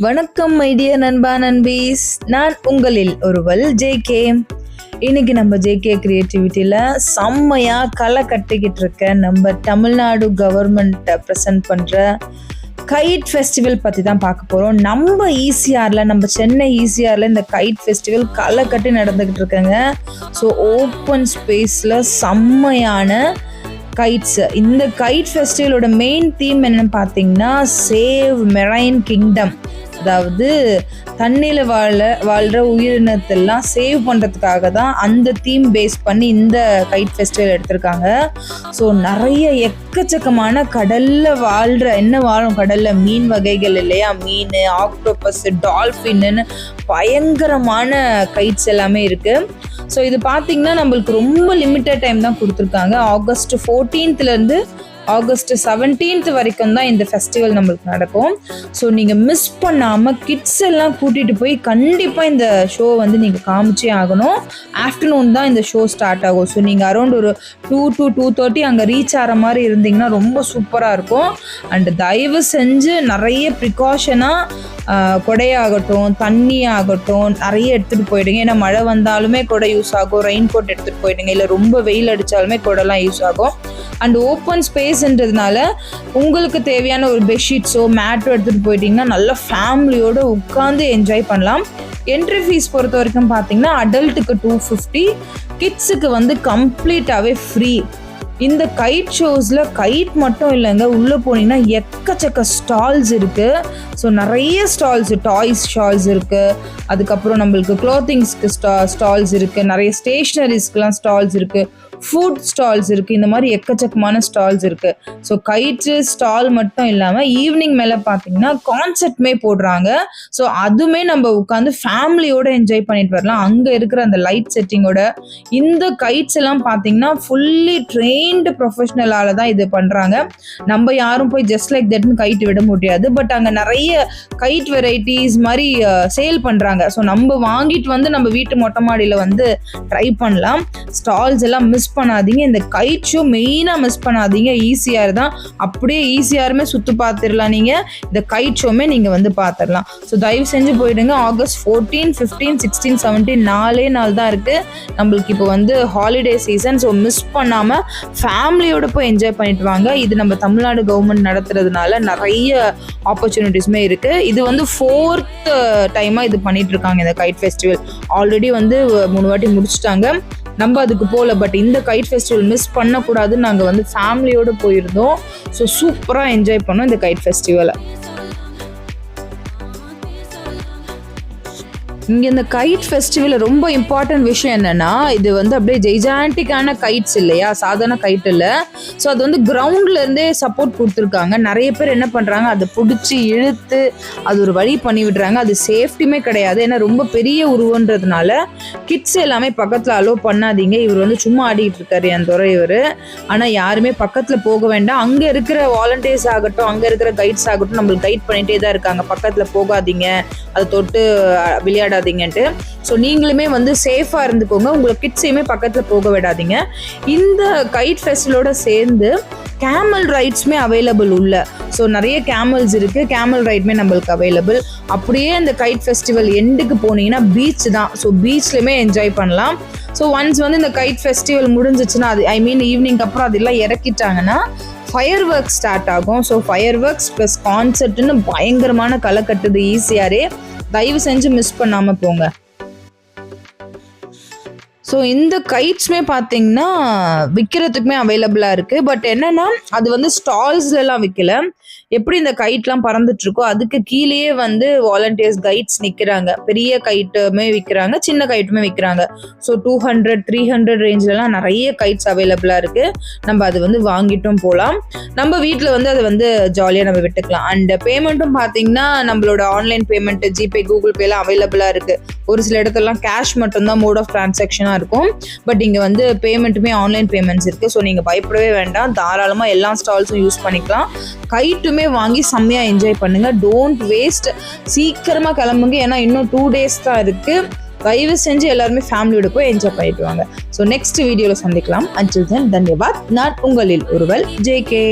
வணக்கம் மைடிய நண்பா நண்பீஸ், நான் உங்களில் ஒருவள் ஜேகே. இன்னைக்கு நம்ம ஜேகே கிரியேட்டிவிட்டியில் செம்மையாக களை கட்டிக்கிட்டு இருக்க நம்ம தமிழ்நாடு கவர்மெண்ட் ப்ரெசென்ட் பண்ணுற கைட் ஃபெஸ்டிவல் பற்றி தான் பார்க்க போகிறோம். நம்ம ஈசிஆரில், நம்ம சென்னை ஈசிஆரில் இந்த கைட் ஃபெஸ்டிவல் களை கட்டி நடந்துக்கிட்டு இருக்காங்க. ஸோ ஓப்பன் ஸ்பேஸில் செம்மையான கைட்ஸ். இந்த கைட் ஃபெஸ்டிவலோட மெயின் தீம் என்னன்னு பார்த்தீங்கன்னா சேவ் மெரைன் கிங்டம். அதாவது தண்ணியில் வாழ்கிற உயிரினத்தெல்லாம் சேவ் பண்ணுறதுக்காக தான் அந்த தீம் பேஸ் பண்ணி இந்த கைட் ஃபெஸ்டிவல் எடுத்திருக்காங்க. ஸோ நிறைய எக்கச்சக்கமான கடலில் வாழும் கடலில் மீன் வகைகள் இல்லையா, மீன், ஆக்டோபஸ், டால்ஃபின்னு பயங்கரமான கைட்ஸ் எல்லாமே இருக்குது. ஸோ இது பார்த்தீங்கன்னா நம்மளுக்கு ரொம்ப லிமிட்டட் டைம் தான் கொடுத்துருக்காங்க. ஆகஸ்ட் 14th ஆகஸ்ட் 17th வரைக்கும் தான் இந்த ஃபெஸ்டிவல் நம்மளுக்கு நடக்கும். ஸோ நீங்கள் மிஸ் பண்ணாமல் கிட்ஸ் எல்லாம் கூட்டிகிட்டு போய் கண்டிப்பாக இந்த ஷோ நீங்கள் காமிச்சே ஆகணும். ஆஃப்டர்நூன் தான் இந்த ஷோ ஸ்டார்ட் ஆகும். ஸோ நீங்கள் அரௌண்ட் ஒரு 2 to 2:30 அங்கே ரீச் ஆகிற மாதிரி இருந்தீங்கன்னா ரொம்ப சூப்பராக இருக்கும். அண்ட் தயவு செஞ்சு நிறைய ப்ரிகாஷனாக கொடையாகட்டும், தண்ணி ஆகட்டும் நிறைய எடுத்துகிட்டு போயிடுங்க. ஏன்னா மழை வந்தாலுமே கொடை யூஸ் ஆகும், ரெயின் கோட் எடுத்துகிட்டு போயிடுங்க. இல்லை ரொம்ப வெயில் அடித்தாலுமே கொடைலாம் யூஸ் ஆகும். அண்ட் ஓப்பன் ஸ்பேஸ்ன்றதுனால உங்களுக்கு தேவையான ஒரு பெட்ஷீட்ஸோ மேட்டோ எடுத்துகிட்டு போயிட்டீங்கன்னா நல்லா ஃபேமிலியோடு உட்காந்து என்ஜாய் பண்ணலாம். என்ட்ரி ஃபீஸ் பொறுத்த வரைக்கும் பார்த்தீங்கன்னா அடல்ட்டுக்கு 250, கிட்ஸுக்கு கம்ப்ளீட்டாகவே ஃப்ரீ. இந்த கைட் ஷோஸில் கைட் மட்டும் இல்லைங்க, உள்ளே போனீங்கன்னா எக்கச்சக்க ஸ்டால்ஸ் இருக்குது. ஸோ நிறைய ஸ்டால்ஸ், டாய்ஸ் ஸ்டால்ஸ் இருக்குது, அதுக்கப்புறம் நம்மளுக்கு க்ளோத்திங்ஸ்க்கு ஸ்டால்ஸ் இருக்குது, நிறைய ஸ்டேஷ்னரிஸ்க்கெலாம் ஸ்டால்ஸ் இருக்குது, ஃபுட் ஸ்டால்ஸ் இருக்குது. இந்த மாதிரி எக்கச்சக்கமான ஸ்டால்ஸ் இருக்குது. ஸோ கைட்டு ஸ்டால் மட்டும் இல்லாமல் ஈவினிங் மேலே பார்த்தீங்கன்னா கான்சர்ட்மே போடுறாங்க. ஸோ அதுவுமே நம்ம உட்காந்து ஃபேமிலியோடு என்ஜாய் பண்ணிட்டு வரலாம். அங்கே இருக்கிற அந்த லைட் செட்டிங்கோட இந்த கைட்ஸ் எல்லாம் பார்த்தீங்கன்னா ஃபுல்லி ட்ரெயின்டு ப்ரொஃபஷ்னலால் தான் இது பண்ணுறாங்க. நம்ம யாரும் போய் ஜஸ்ட் லைக் தட்னு கைட் விட முடியாது. பட் அங்கே நிறைய கைட் வெரைட்டிஸ் மாதிரி சேல் பண்ணுறாங்க. ஸோ நம்ம வாங்கிட்டு நம்ம வீட்டு மொட்டை மாடியில் ட்ரை பண்ணலாம். ஸ்டால்ஸ் எல்லாம் மிஸ் பண்ணாதீங்க. இந்த கைட் ஷோ மெயினாக மிஸ் பண்ணாதீங்க. ஈசிஆர் தான், அப்படியே ஈசிஆருமே சுற்றி பார்த்துடலாம். நீங்கள் இந்த கைட் ஷோமே நீங்கள் பார்த்துடலாம். ஸோ தயவு செஞ்சு போயிடுங்க. ஆகஸ்ட் 14, 15, 16, 17 4 நாள் தான் இருக்குது நம்மளுக்கு இப்போ ஹாலிடே சீசன். ஸோ மிஸ் பண்ணாமல் ஃபேமிலியோட போய் என்ஜாய் பண்ணிட்டு வாங்க. இது நம்ம தமிழ்நாடு கவர்மெண்ட் நடத்துறதுனால நிறைய ஆப்பர்ச்சுனிட்டிஸுமே இருக்குது. இது 4th டைமாக இது பண்ணிட்டு இருக்காங்க. இந்த கைட் ஃபெஸ்டிவல் ஆல்ரெடி 3 வாட்டி முடிச்சுட்டாங்க. நம்ம அதுக்கு போகல. பட் இந்த கைட் ஃபெஸ்டிவல் மிஸ் பண்ணக்கூடாதுன்னு நாங்கள் ஃபேமிலியோடு போயிருந்தோம். ஸோ சூப்பராக என்ஜாய் பண்ணோம் இந்த கைட் ஃபெஸ்டிவலை. இங்கே இந்த கைட் ஃபெஸ்டிவலில் ரொம்ப இம்பார்ட்டன்ட் விஷயம் என்னென்னா, இது அப்படியே ஜெய்ஜாண்டிக்கான கைட்ஸ் இல்லையா, சாதாரண கைட் இல்லை. ஸோ அது கிரவுண்ட்லேருந்தே சப்போர்ட் கொடுத்துருக்காங்க. நிறைய பேர் என்ன பண்ணுறாங்க, அதை பிடிச்சி இழுத்து அது ஒரு வழி பண்ணி விடுறாங்க. அது சேஃப்டியுமே கிடையாது. ஏன்னா ரொம்ப பெரிய உருவன்றதுனால கிட்ஸ் எல்லாமே பக்கத்தில் அலோவ் பண்ணாதீங்க. இவர் சும்மா ஆடிக்கிட்டு இருக்காரு என் துறை இவர். ஆனால் யாருமே பக்கத்தில் போக வேண்டாம். அங்கே இருக்கிற வாலண்டியர்ஸ் ஆகட்டும், அங்கே இருக்கிற கைட்ஸ் ஆகட்டும் நம்மளுக்கு கைட் பண்ணிகிட்டே தான் இருக்காங்க. பக்கத்தில் போகாதீங்க, அதை தொட்டு விளையாடாதீங்கன்ட்டு. ஸோ நீங்களுமே சேஃபாக இருந்துக்கோங்க. உங்களை கிட்ஸையுமே பக்கத்தில் போக விடாதீங்க. இந்த கைட் ஃபெஸ்டிவலோட சேர்ந்து கேமல் ரைட்ஸுமே அவைலபிள் உள்ள. ஸோ நிறைய கேமல்ஸ் இருக்குது, கேமல் ரைட்மே நம்மளுக்கு அவைலபிள். அப்படியே இந்த கைட் ஃபெஸ்டிவல் எண்டுக்கு போனீங்கன்னா பீச் தான். ஸோ பீச்லையுமே என்ஜாய் பண்ணலாம். ஸோ ஒன்ஸ் இந்த கைட் ஃபெஸ்டிவல் முடிஞ்சிச்சுன்னா, அது ஈவினிங் அப்புறம் அதெல்லாம் இறக்கிட்டாங்கன்னா ஃபயர் ஒர்க்ஸ் ஸ்டார்ட் ஆகும். ஸோ ஃபயர் ஒர்க்ஸ் ப்ளஸ் கான்சர்ட்னு பயங்கரமான களை கட்டுது ஈசிஆரே. தயவு செஞ்சு மிஸ் பண்ணாமல் போங்க. ஸோ இந்த கைட்ஸுமே பார்த்தீங்கன்னா விற்கிறதுக்குமே அவைலபிளாக இருக்குது. பட் என்னென்னா அது ஸ்டால்ஸ்லாம் விற்கல. எப்படி இந்த கைட்லாம் பறந்துட்டுருக்கோ அதுக்கு கீழேயே வாலண்டியர்ஸ் கைட்ஸ் நிற்கிறாங்க. பெரிய கைட்டுமே விற்கிறாங்க, சின்ன கைட்டுமே விற்கிறாங்க. ஸோ 200, 300 ரேஞ்சிலலாம் நிறைய கைட்ஸ் அவைலபிளாக இருக்குது. நம்ம அது வாங்கிட்டும் போகலாம். நம்ம வீட்டில் அதை ஜாலியாக நம்ம விட்டுக்கலாம். அண்ட் பேமெண்ட்டும் பார்த்தீங்கன்னா நம்மளோட ஆன்லைன் பேமெண்ட்டு, ஜிபே, கூகுள் பேலாம் அவைலபிளாக இருக்குது. ஒரு சில இடத்துலலாம் கேஷ் மட்டும்தான் மோட் ஆஃப் டிரான்சாக்ஷனாக இருக்கும். பட் இங்கே பேமெண்ட்டுமே ஆன்லைன் பேமெண்ட்ஸ் இருக்குது. ஸோ நீங்கள் பயப்படவே வேண்டாம், தாராளமாக எல்லா ஸ்டால்ஸும் யூஸ் பண்ணிக்கலாம். கைட்டுமே வாங்கி செம்மையாக என்ஜாய் பண்ணுங்கள். டோன்ட் வேஸ்ட், சீக்கிரமாக கிளம்புங்க. ஏன்னா இன்னும் 2 days தான் இருக்குது. தயவு செஞ்சு எல்லாருமே ஃபேமிலியோட போய் என்ஜாய் பண்ணிட்டு வாங்க. ஸோ நெக்ஸ்ட் வீடியோவில் சந்திக்கலாம். அன்டில் தென், தன்யவாத். நான் உங்களில் ஒருவள் ஜேகே.